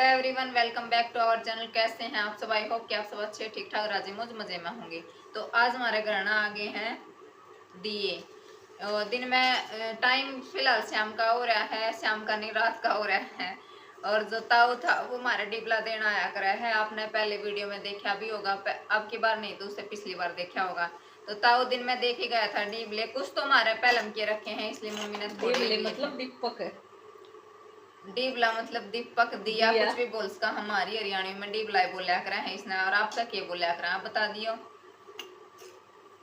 Everyone, welcome back to our channel. कैसे हैं आप सब? आई होप कि आप सब अच्छे ठीक ठाक राजी मौज मजे में होंगे। तो आज हमारे घर ना आगे हैं दिए। दिन में टाइम फिलहाल शाम का हो रहा है, शाम का नहीं रात का हो रहा है। और जो ताऊ था वो हमारे डिबला देना आया करा है। आपने पहले वीडियो में देखा भी होगा, अब की बार नहीं तो उससे पिछली बार देखा होगा। तो ताऊ दिन में देख ही गया था डिबले। कुछ तो हमारे पहलम के रखे हैं, इसलिए मम्मी ने डिबले मतलब दीपक है। डीबला मतलब दीपक दिया कुछ भी बोल सका। हमारी हरियाणी में डीबला बोलिया करा है इसने। और आप तक ये बोलिया करा बता दियो।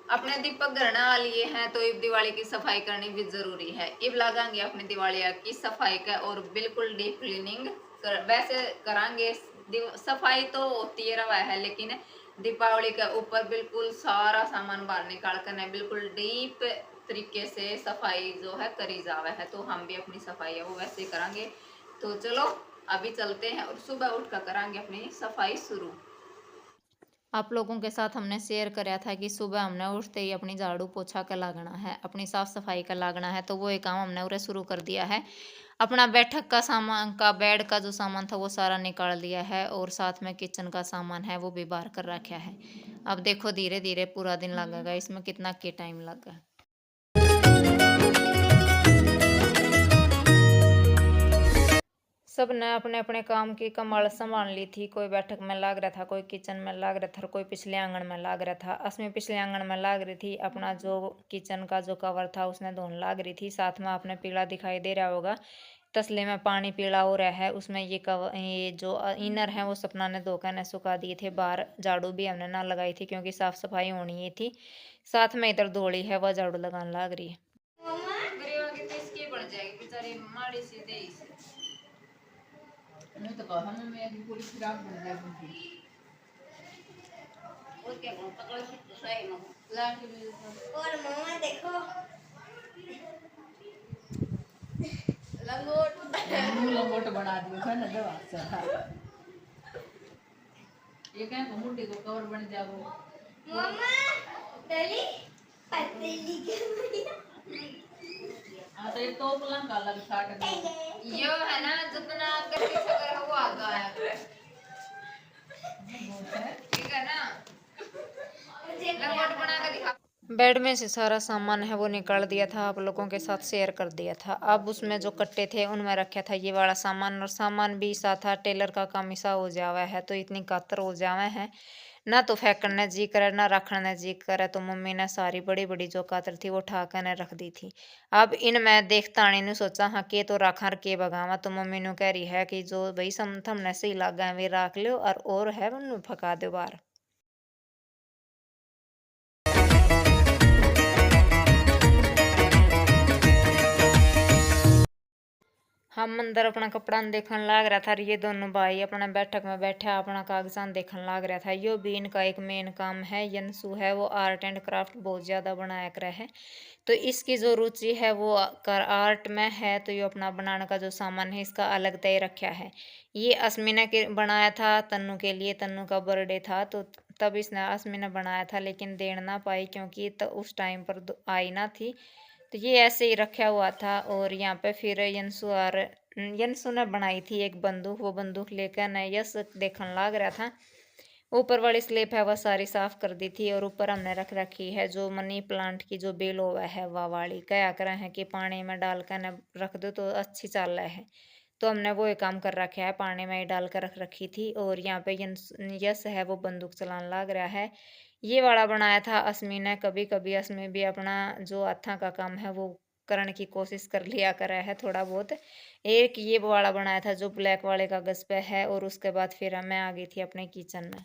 अपने दीपक घरना लिए हैं तो इब दिवाली की सफाई करनी भी जरूरी है। इब लगाएंगे अपनी दिवाली की सफाई का और बिल्कुल डीप क्लीनिंग वैसे करांगे। सफाई तो होती है रवा है, लेकिन दीपावली के ऊपर बिल्कुल सारा सामान बाहर निकाल कर बिल्कुल डीप तरीके से सफाई जो है करी जावे है। तो हम भी अपनी सफाई है वो वैसे ही करांगे। तो चलो अभी चलते हैं और सुबह उठ कर करांगे अपनी सफाई शुरू। आप लोगों के साथ हमने शेयर कराया था कि सुबह हमने उठते ही अपनी झाड़ू पोछा का लागना है, अपनी साफ सफाई का लागना है। तो वो एक काम हमने उरे शुरू कर दिया है। अपना बैठक का सामान का बेड का जो सामान था वो सारा निकाल लिया है और साथ में किचन का सामान है वो भी बाहर कर रखा है। अब देखो धीरे धीरे पूरा दिन लगेगा इसमें, कितना के टाइम लगा। सब ने अपने अपने काम की कमाल संभाल ली थी। कोई बैठक में लाग रहा था, कोई किचन में लाग रहा था और कोई पिछले आंगन में लाग रहा था। असमी पिछले आंगन में लाग रही थी, अपना जो किचन का जो कवर था उसने धोने लाग रही थी। साथ में आपने पीला दिखाई दे रहा होगा, तसले में पानी पीला हो रहा है उसमें। ये जो इनर है वो सपना ने धोकर ने सुखा दिए थे। बाहर झाड़ू भी हमने ना लगाई थी क्योंकि साफ सफाई होनी ही थी। साथ में इधर धोड़ी है वह झाड़ू लगाने लाग रही है। मैं तो कहा मैं मेरी पूरी खराब बन जाएगी। और क्या करूं, पकड़ के सही में ला के और मम्मा देखो लंगोट बना दियो है ना दवा से। ये क्या मुंडी को कवर बन जाओ मम्मा डली पतली के हां तो ये तो पलंग का अलग काट दे। यो है ना जितना गति से कर वो आगा आया करे, ठीक है ना। लंगोट बना के दिखा। बेड में से सारा सामान है वो निकाल दिया था, आप लोगों के साथ शेयर कर दिया था। अब उसमें जो कट्टे थे उनमें रखा था ये वाला सामान, और सामान भी सा था। टेलर का काम ऐसा हो जावा है तो इतनी कातर हो जावे है ना, तो फेंकने जी करे ना रखने जी करे। तो मम्मी ने सारी बड़ी बड़ी जो कातर थी वो उठा कर ने रख दी थी। अब इनमें देखता नहीं सोचा हाँ के तो रखा के भगावा। तो मम्मी ने कह रही है कि जो भाई हमने सही लगा वे रख लो और है उन्हें फका दो बाहर। हम अंदर अपना कपड़ा देखन लाग रहा था। ये दोनों भाई अपना बैठक में बैठा अपना कागजात देखन लाग रहा था। यो भी इनका एक मेन काम है। यंसु है वो आर्ट एंड क्राफ्ट बहुत ज़्यादा बनाया कर है, तो इसकी जो रुचि है वो आर्ट में है। तो ये अपना बनाने का जो सामान है इसका अलग तय रखा है। ये अस्मिना के बनाया था तन्नू के लिए, तन्नू का बर्थडे था तो तब इसने अस्मिना बनाया था, लेकिन दे ना पाई क्योंकि तो उस टाइम पर आई ना थी। तो ये ऐसे ही रखा हुआ था। और यहाँ पे फिर यंसु ने बनाई थी एक बंदूक। वो बंदूक लेकर न यस देखने लग रहा था। ऊपर वाली स्लेब है वह सारी साफ कर दी थी और ऊपर हमने रख रखी है जो मनी प्लांट की जो बेल हुआ है वह वाली। क्या कर रहे हैं कि पानी में डालकर न रख दो तो अच्छी चल रहा है। तो हमने वो एक काम कर रखा है, पानी में डाल कर रख रखी थी। और यहाँ पे यस है वो बंदूक चलाने लग रहा है। ये वाला बनाया था अस्मी ने। कभी कभी अस्मी भी अपना जो हथा का काम है वो करने की कोशिश कर लिया करा है थोड़ा बहुत। एक ये वाला बनाया था जो ब्लैक वाले कागज पे है। और उसके बाद फिर मैं आ गई थी अपने किचन में।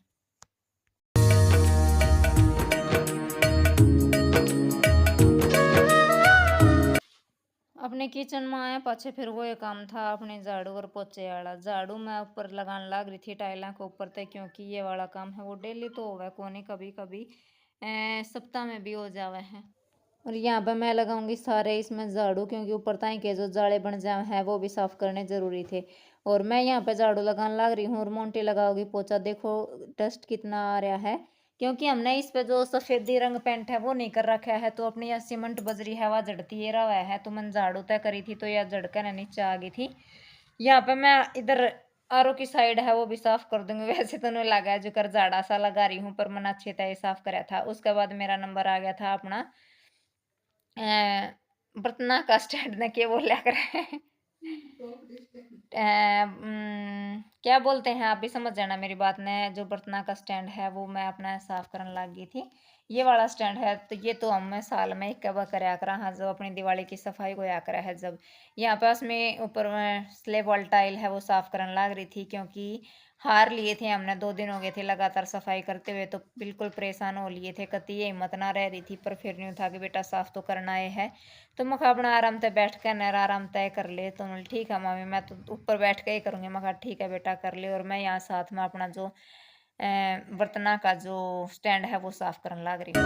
अपने किचन में आया पाछे फिर वो काम था अपने झाड़ू और पोचे वाला। झाड़ू मैं ऊपर लगाने लग रही थी टाइलों के ऊपर तक, क्योंकि ये वाला काम है वो डेली तो होगा कोनी, कभी कभी सप्ताह में भी हो जावे है। और यहाँ पे मैं लगाऊंगी सारे इसमें झाड़ू, क्योंकि ऊपर ताई के जो जाले बन जाए हैं वो भी साफ करने जरूरी थे। और मैं यहाँ पे झाड़ू लगाने लग रही हूँ और मोंटी लगाओगी पोचा। देखो डस्ट कितना आ रहा है, क्योंकि हमने इस पे जो सफेदी रंग पेंट है वो नहीं कर रखा है, तो अपनी यह सीमेंट बजरी है वह जड़ती है रहा है। तो मैंने झाड़ू तय करी थी तो यह जड़कर ना नीचे आ गई थी। यहाँ पे मैं इधर आरो की साइड है वो भी साफ कर दूंगी। वैसे तो नहीं लगा है जो कर झाड़ा सा लगा रही हूँ, पर मैंने अच्छे तरह साफ कराया था। उसके बाद मेरा नंबर आ गया था अपना बर्तना का स्टैंड ने क्या बोला करे क्या बोलते हैं आप भी समझ जाना मेरी बात ने। जो बर्तना का स्टैंड है वो मैं अपना साफ करने लग गई थी। ये वाला स्टैंड है तो ये तो हम साल में एक बार कराया करा। हाँ, जब अपनी दिवाली की सफाई को या करा है, जब यहाँ पास में ऊपर में स्लेब वाल टाइल है वो साफ करने लग रही थी, क्योंकि हार लिए थे हमने। 2 दिन हो गए थे लगातार सफाई करते हुए, तो बिल्कुल परेशान हो लिए थे। कति ये हिम्मत ना रह रही थी, पर फिर नहीं था कि बेटा साफ तो करना है। तो मैं कहा अपना आराम से बैठ कर नर आराम तय कर ले। तो मैं ठीक है मम्मी, मैं तो ऊपर बैठ के ही करूँगी। मैं कहा ठीक है बेटा कर ले। और मैं यहाँ साथ में अपना जो बर्तना का जो स्टैंड है वो साफ करने लग रही हूँ।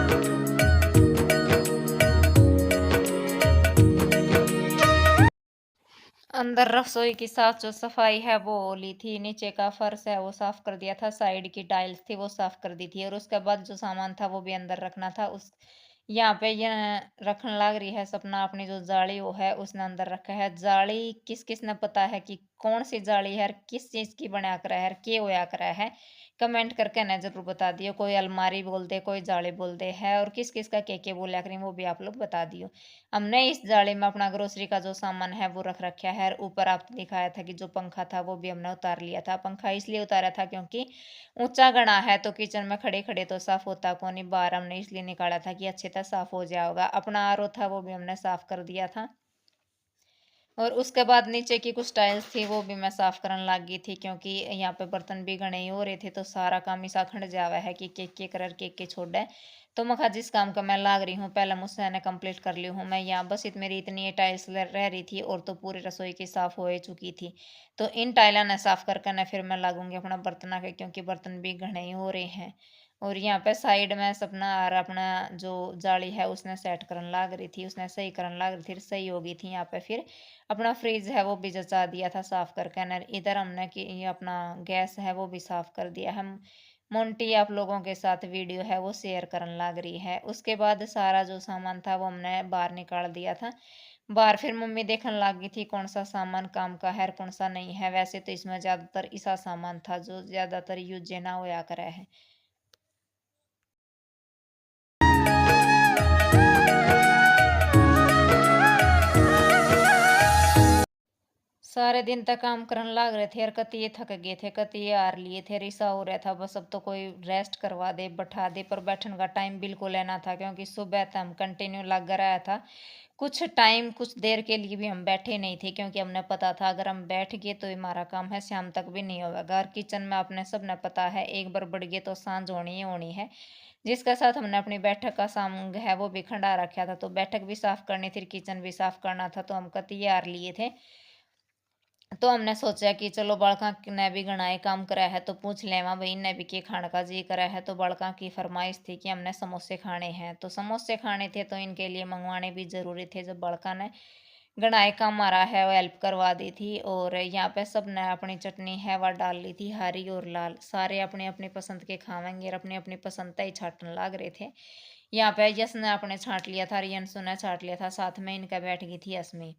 अंदर रसोई की साफ जो सफाई है वो हो ली थी। नीचे का फर्श है वो साफ कर दिया था, साइड की टाइल्स थी वो साफ कर दी थी। और उसके बाद जो सामान था वो भी अंदर रखना था। उस यहाँ पे ये रखने लग रही है सपना अपनी जो जाली वो है उसने अंदर रखा है। जाली किस किस ने पता है कि कौन सी जाली है, किस चीज की बना कर है, के होया करा है, कमेंट करके ना जरूर बता दियो। कोई अलमारी बोल दे, कोई जाली बोल दे है, और किस किस का के बोला करें वो भी आप लोग बता दियो। हमने इस जाली में अपना ग्रोसरी का जो सामान है वो रख रखा है। ऊपर आपने दिखाया था कि जो पंखा था वो भी हमने उतार लिया था। पंखा इसलिए उतारा था क्योंकि ऊंचा गणा है, तो किचन में खड़े खड़े तो साफ होता को नहीं। बाहर हमने इसलिए निकाला था कि अच्छे तरह साफ हो जाएगा। अपना आरओ था वो भी हमने साफ कर दिया था। और उसके बाद नीचे की कुछ टाइल्स थी वो भी मैं साफ करने लग गई थी, क्योंकि यहाँ पे बर्तन भी घने ही हो रहे थे। तो सारा काम इसा खंड जावा है कि के करर के छोड़। तो मैं कहा जिस काम का मैं लाग रही हूँ पहले मुझसे ने कंप्लीट कर ली हूँ मैं। यहाँ बस मेरी इतनी टाइल्स रह रही थी और तो पूरी रसोई की साफ हो चुकी थी। तो इन टाइलों ने साफ करके ना फिर मैं लागूंगी अपना बर्तना के, क्योंकि बर्तन भी घने ही हो रहे हैं। और यहाँ पे साइड में सपना और अपना जो जाली है उसने सेट करने लग रही थी, उसने सही करने लग रही थी, सही हो गई थी। यहाँ पे फिर अपना फ्रिज है वो भी जचा दिया था साफ करके न। इधर हमने कि ये अपना गैस है वो भी साफ कर दिया है। मोंटी आप लोगों के साथ वीडियो है वो शेयर करने लग रही है। उसके बाद सारा जो सामान था वो हमने बाहर निकाल दिया था। बाहर फिर मम्मी देखने लग गई थी कौन सा सामान काम का है कौन सा नहीं है। वैसे तो इसमें ज्यादातर ऐसा सामान था जो ज्यादातर यूज ना होया करा है। सारे दिन तक काम करने लग रहे थे और कति ये थक गए थे, कति ये हार लिए थे। रिसा हो रहा था बस अब तो कोई रेस्ट करवा दे बैठा दे। पर बैठने का टाइम बिल्कुल लेना था, क्योंकि सुबह तक हम कंटिन्यू लग रहा था। कुछ टाइम कुछ देर के लिए भी हम बैठे नहीं थे, क्योंकि हमने पता था अगर हम बैठ गए तो हमारा काम है शाम तक भी नहीं होगा। और किचन में अपने सब ने पता है एक बार बढ़ गए तो सांझ होनी ही होनी है। जिसके साथ हमने अपनी बैठक का सामान है वो भी खंडा रखा था। तो बैठक भी साफ करनी थी, किचन भी साफ करना था। तो हम कति हार लिए थे। तो हमने सोचा कि चलो बड़का ने भी घना काम करा है तो पूछ लेवा भाई ने भी के खाने का जी करा है। तो बड़का की फरमाइश थी कि हमने समोसे खाने हैं, तो समोसे खाने थे तो इनके लिए मंगवाने भी जरूरी थे। जब बड़का ने घनाए काम मारा है वो हेल्प करवा दी थी। और यहाँ पे सब ने अपनी चटनी है वह डाल ली थी, हरी और लाल। सारे अपने अपनी पसंद के खावेंगे और अपनी अपनी पसंद का ही छाटने लग रहे थे। यहाँ पे यश ने अपने छाट लिया था, रियंसु ने छाट लिया था, साथ में इनका बैठ गई थी असमी।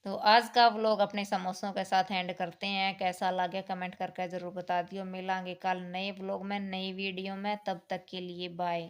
तो आज का व्लॉग अपने समोसों के साथ एंड करते हैं। कैसा लगे कमेंट करके जरूर बता दियो। मिलांगे कल नए व्लॉग में नई वीडियो में, तब तक के लिए बाय।